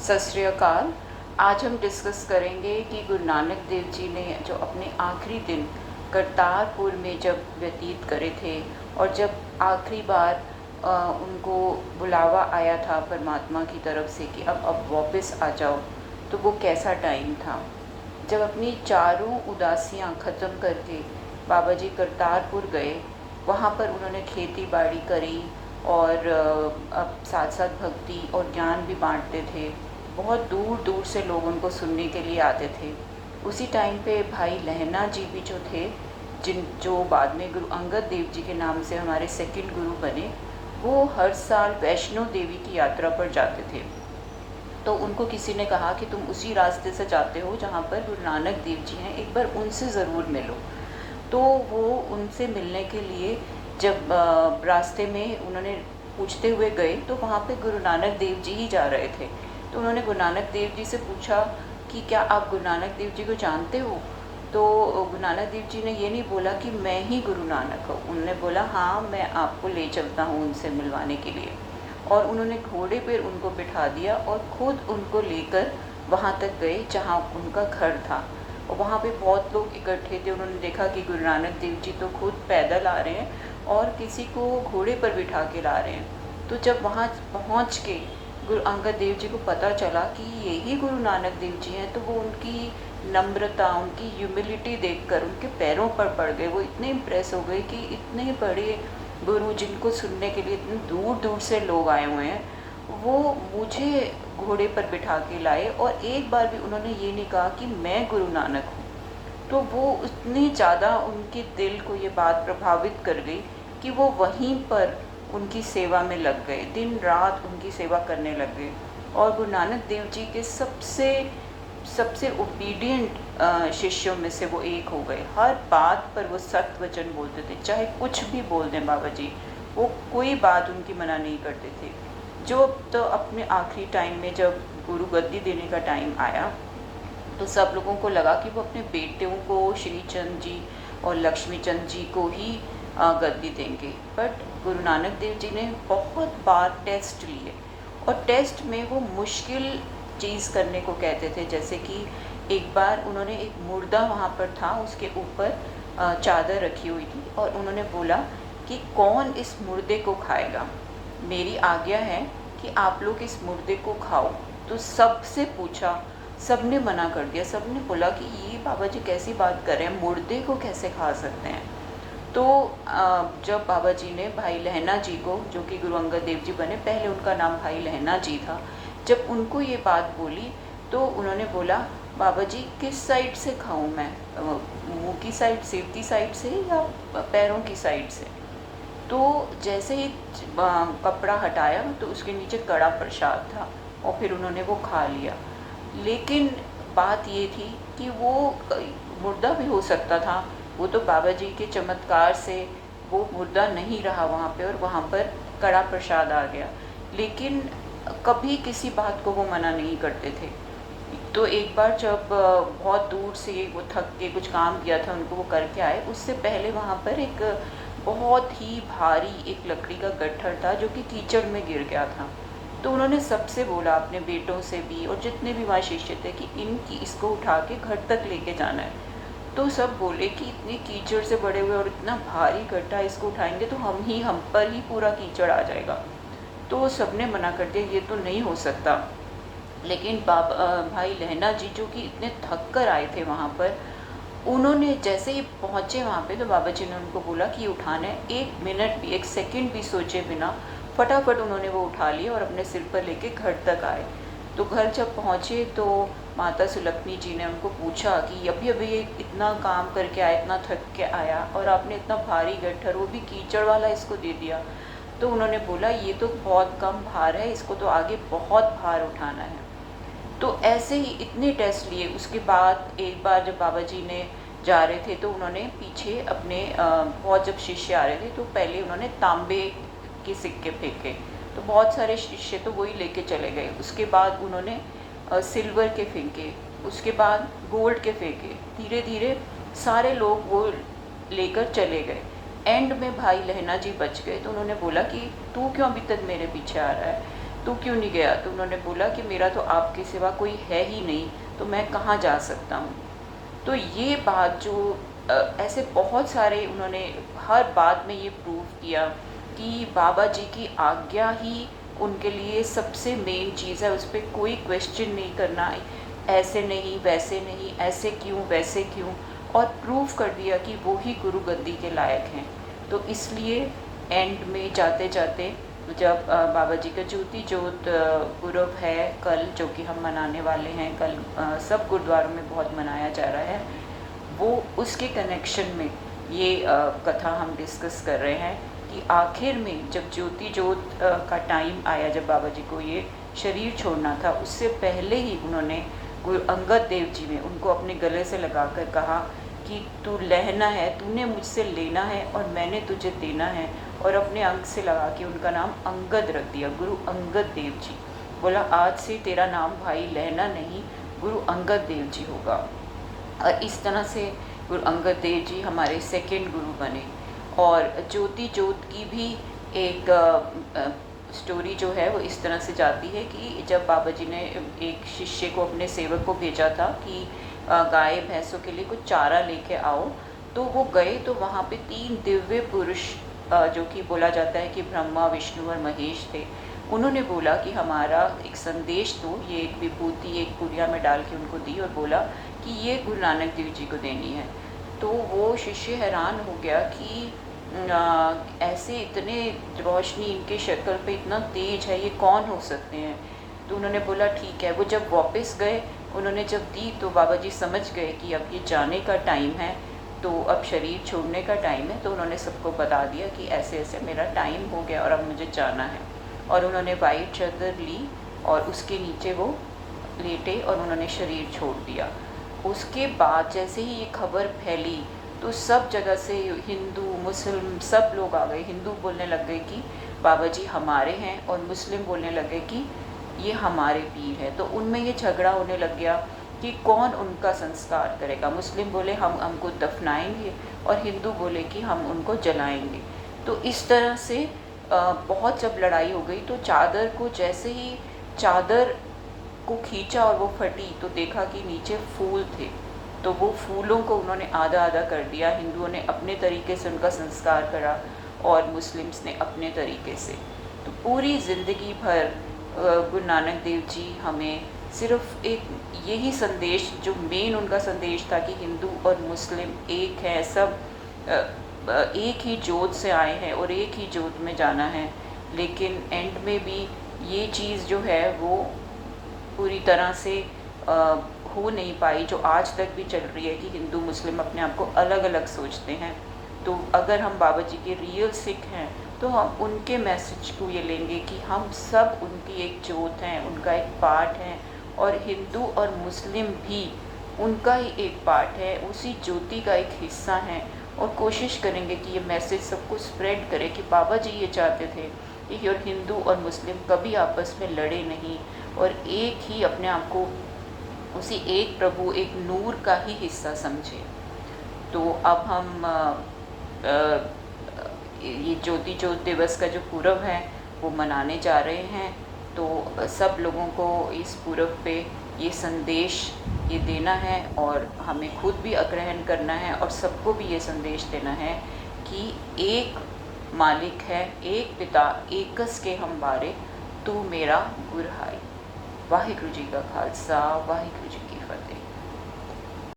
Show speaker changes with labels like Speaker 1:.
Speaker 1: सत श्री अकाल। आज हम डिस्कस करेंगे कि गुरु नानक देव जी ने जो अपने आखिरी दिन करतारपुर में जब व्यतीत करे थे और जब आखिरी बार उनको बुलावा आया था परमात्मा की तरफ से कि अब वापस आ जाओ, तो वो कैसा टाइम था। जब अपनी चारों उदासियां ख़त्म करके बाबा जी करतारपुर गए, वहाँ पर उन्होंने खेती बाड़ी करी और अब साथ साथ भक्ति और ज्ञान भी बांटते थे। बहुत दूर दूर से लोग उनको सुनने के लिए आते थे। उसी टाइम पे भाई लहना जी भी जो थे, जो बाद में गुरु अंगद देव जी के नाम से हमारे सेकंड गुरु बने, वो हर साल वैष्णो देवी की यात्रा पर जाते थे। तो उनको किसी ने कहा कि तुम उसी रास्ते से जाते हो जहाँ पर गुरु नानक देव जी हैं, एक बार उनसे ज़रूर मिलो। तो वो उनसे मिलने के लिए जब रास्ते में उन्होंने पूछते हुए गए, तो वहाँ पे गुरु नानक देव जी ही जा रहे थे। तो उन्होंने गुरु नानक देव जी से पूछा कि क्या आप गुरु नानक देव जी को जानते हो। तो गुरु नानक देव जी ने ये नहीं बोला कि मैं ही गुरु नानक हूँ, उन्होंने बोला हाँ मैं आपको ले चलता हूँ उनसे मिलवाने के लिए। और उन्होंने घोड़े पर उनको बिठा दिया और ख़ुद उनको लेकर वहाँ तक गए जहाँ उनका घर था। और वहाँ पे बहुत लोग इकट्ठे थे। उन्होंने देखा कि गुरु नानक देव जी तो खुद पैदल आ रहे हैं और किसी को घोड़े पर बिठा के ला रहे हैं। तो जब वहाँ पहुँच के गुरु अंगद देव जी को पता चला कि यही गुरु नानक देव जी हैं, तो वो उनकी नम्रता, उनकी ह्यूमिलिटी देखकर उनके पैरों पर पड़ गए। वो इतने इम्प्रेस हो गए कि इतने बड़े गुरु जिनको सुनने के लिए इतने दूर दूर से लोग आए हुए हैं, वो मुझे घोड़े पर बिठा के लाए और एक बार भी उन्होंने ये नहीं कहा कि मैं गुरु नानक हूँ। तो वो इतनी ज़्यादा उनके दिल को ये बात प्रभावित कर गई कि वो वहीं पर उनकी सेवा में लग गए, दिन रात उनकी सेवा करने लग गए। और गुरु नानक देव जी के सबसे ओबीडियंट शिष्यों में से वो एक हो गए। हर बात पर वो सत्य वचन बोलते थे, चाहे कुछ भी बोल दें बाबा जी, वो कोई बात उनकी मना नहीं करते थे। जो तो अपने आखिरी टाइम में जब गुरु गद्दी देने का टाइम आया, तो सब लोगों को लगा कि वो अपने बेटों को श्री चंद जी और लक्ष्मी चंद जी को ही गद्दी देंगे। बट गुरु नानक देव जी ने बहुत बार टेस्ट लिए और टेस्ट में वो मुश्किल चीज़ करने को कहते थे। जैसे कि एक बार उन्होंने एक मुर्दा वहाँ पर था, उसके ऊपर चादर रखी हुई थी और उन्होंने बोला कि कौन इस मुर्दे को खाएगा, मेरी आज्ञा है कि आप लोग इस मुर्दे को खाओ। तो सबसे पूछा, सबने मना कर दिया। सबने बोला कि ये बाबा जी कैसी बात कर रहे हैं, मुर्दे को कैसे खा सकते हैं। तो जब बाबा जी ने भाई लहना जी को, जो कि गुरु अंगद देव जी बने, पहले उनका नाम भाई लहना जी था, जब उनको ये बात बोली तो उन्होंने बोला बाबा जी किस साइड से खाऊं मैं, मुँह की साइड, सेवती साइड से या पैरों की साइड से। तो जैसे ही कपड़ा हटाया तो उसके नीचे कड़ा प्रसाद था और फिर उन्होंने वो खा लिया। लेकिन बात ये थी कि वो मुर्दा भी हो सकता था, वो तो बाबा जी के चमत्कार से वो मुर्दा नहीं रहा वहाँ पे और वहाँ पर कड़ा प्रसाद आ गया। लेकिन कभी किसी बात को वो मना नहीं करते थे। तो एक बार जब बहुत दूर से वो थक के कुछ काम किया था उनको, वो करके आए, उससे पहले वहाँ पर एक बहुत ही भारी एक लकड़ी का गट्ठर था जो कि कीचड़ में गिर गया था। तो उन्होंने सबसे बोला, अपने बेटों से भी और जितने भी वहाँ शिष्य थे, कि इसको उठा के घर तक लेके जाना है। तो सब बोले कि इतने कीचड़ से बड़े हुए और इतना भारी गड्ढा, इसको उठाएंगे तो हम पर ही पूरा कीचड़ आ जाएगा। तो सबने मना कर दिया, ये तो नहीं हो सकता। लेकिन भाई लहना जी, जो कि इतने थक कर आए थे वहाँ पर, उन्होंने जैसे ही पहुँचे वहाँ पे, तो बाबा जी ने उनको बोला कि उठाना है। 1 मिनट भी, 1 सेकंड भी सोचे बिना फटाफट उन्होंने वो उठा लिया और अपने सिर पर लेके घर तक आए। तो घर जब पहुँचे तो माता सुलक्ष्मी जी ने उनको पूछा कि अभी अभी ये इतना काम करके आया, इतना थक के आया, और आपने इतना भारी गट्ठर, वो भी कीचड़ वाला, इसको दे दिया। तो उन्होंने बोला ये तो बहुत कम भार है, इसको तो आगे बहुत भार उठाना है। तो ऐसे ही इतने टेस्ट लिए। उसके बाद एक बार जब बाबा जी ने जा रहे थे तो उन्होंने पीछे अपने बहुत जब शिष्य आ रहे थे तो पहले उन्होंने तांबे के सिक्के फेंके, तो बहुत सारे शिष्य तो वही लेके चले गए। उसके बाद उन्होंने सिल्वर के फेंके, उसके बाद गोल्ड के फेंके। धीरे धीरे सारे लोग वो लेकर चले गए। एंड में भाई लहना जी बच गए। तो उन्होंने बोला कि तू क्यों अभी तक मेरे पीछे आ रहा है। तू क्यों नहीं गया? तो उन्होंने बोला कि मेरा तो आपके सिवा कोई है ही नहीं, तो मैं कहाँ जा सकता हूँ। तो ये बात जो ऐसे बहुत सारे उन्होंने हर बात में ये प्रूव किया कि बाबा जी की आज्ञा ही उनके लिए सबसे मेन चीज़ है, उस पर कोई क्वेश्चन नहीं करना, ऐसे नहीं वैसे नहीं, ऐसे क्यों वैसे क्यों, और प्रूव कर दिया कि वो ही गुरु गद्दी के लायक हैं। तो इसलिए एंड में जाते जाते जब बाबा जी का ज्योति ज्योत गुरु है कल, जो कि हम मनाने वाले हैं कल, सब गुरुद्वारों में बहुत मनाया जा रहा है, वो उसके कनेक्शन में ये कथा हम डिस्कस कर रहे हैं कि आखिर में जब ज्योति ज्योत का टाइम आया, जब बाबा जी को ये शरीर छोड़ना था, उससे पहले ही उन्होंने गुरु अंगद देव जी ने उनको अपने गले से लगाकर कहा कि तू लेना है, तूने मुझसे लेना है और मैंने तुझे देना है, और अपने अंग से लगा के उनका नाम अंगद रख दिया, गुरु अंगद देव जी। बोला आज से तेरा नाम भाई लेना नहीं, गुरु अंगद देव जी होगा। और इस तरह से गुरु अंगद देव जी हमारे सेकंड गुरु बने। और ज्योति ज्योत की भी एक स्टोरी जो है वो इस तरह से जाती है कि जब बाबा जी ने एक शिष्य को, अपने सेवक को भेजा था कि गाय भैंसों के लिए कुछ चारा लेके आओ, तो वो गए तो वहाँ पे 3 दिव्य पुरुष, जो कि बोला जाता है कि ब्रह्मा विष्णु और महेश थे, उन्होंने बोला कि हमारा एक संदेश दो। ये एक विभूति एक पुड़िया में डाल के उनको दी और बोला कि ये गुरु नानक देव जी को देनी है। तो वो शिष्य हैरान हो गया कि ऐसे इतने रोशनी इनके शक्ल पे इतना तेज है, ये कौन हो सकते हैं? तो उन्होंने बोला ठीक है। वो जब वापस गए, उन्होंने जब दी तो बाबा जी समझ गए कि अब ये जाने का टाइम है, तो अब शरीर छोड़ने का टाइम है। तो उन्होंने सबको बता दिया कि ऐसे ऐसे मेरा टाइम हो गया और अब मुझे जाना है। और उन्होंने वाइट चादर ली और उसके नीचे वो लेटे और उन्होंने शरीर छोड़ दिया। उसके बाद जैसे ही ये खबर फैली तो सब जगह से हिंदू मुस्लिम सब लोग आ गए। हिंदू बोलने लग गए कि बाबा जी हमारे हैं, और मुस्लिम बोलने लगे कि ये हमारे पीर है। तो उनमें ये झगड़ा होने लग गया कि कौन उनका संस्कार करेगा। मुस्लिम बोले हम हमको दफनाएंगे, और हिंदू बोले कि हम उनको जलाएंगे। तो इस तरह से बहुत जब लड़ाई हो गई तो चादर को, जैसे ही चादर को खींचा और वो फटी तो देखा कि नीचे फूल थे। तो वो फूलों को उन्होंने आधा आधा कर दिया। हिंदुओं ने अपने तरीके से उनका संस्कार करा और मुस्लिम्स ने अपने तरीके से। तो पूरी ज़िंदगी भर गुरु नानक देव जी हमें सिर्फ एक यही संदेश, जो मेन उनका संदेश था कि हिंदू और मुस्लिम एक है, सब एक ही जोत से आए हैं और एक ही जोत में जाना है। लेकिन एंड में भी ये चीज़ जो है वो पूरी तरह से हो नहीं पाई, जो आज तक भी चल रही है कि हिंदू मुस्लिम अपने आप को अलग अलग सोचते हैं। तो अगर हम बाबा जी के रियल सिख हैं तो हम उनके मैसेज को ये लेंगे कि हम सब उनकी एक जोत हैं, उनका एक पार्ट हैं, और हिंदू और मुस्लिम भी उनका ही एक पार्ट है, उसी ज्योति का एक हिस्सा है। और कोशिश करेंगे कि ये मैसेज सबको स्प्रेड करें कि बाबा जी ये चाहते थे कि हिंदू और मुस्लिम कभी आपस में लड़े नहीं, और एक ही अपने आप को उसी एक प्रभु, एक नूर का ही हिस्सा समझे। तो अब हम ये ज्योति ज्योत दिवस का जो पूरब है वो मनाने जा रहे हैं। तो सब लोगों को इस पूरब पे ये संदेश ये देना है, और हमें खुद भी अग्रहण करना है, और सबको भी ये संदेश देना है कि एक मालिक है, एक पिता, एकस के हम बारे, तू मेरा गुर हाय। वाहिगुरु जी का खालसा, वाहिगुरु जी की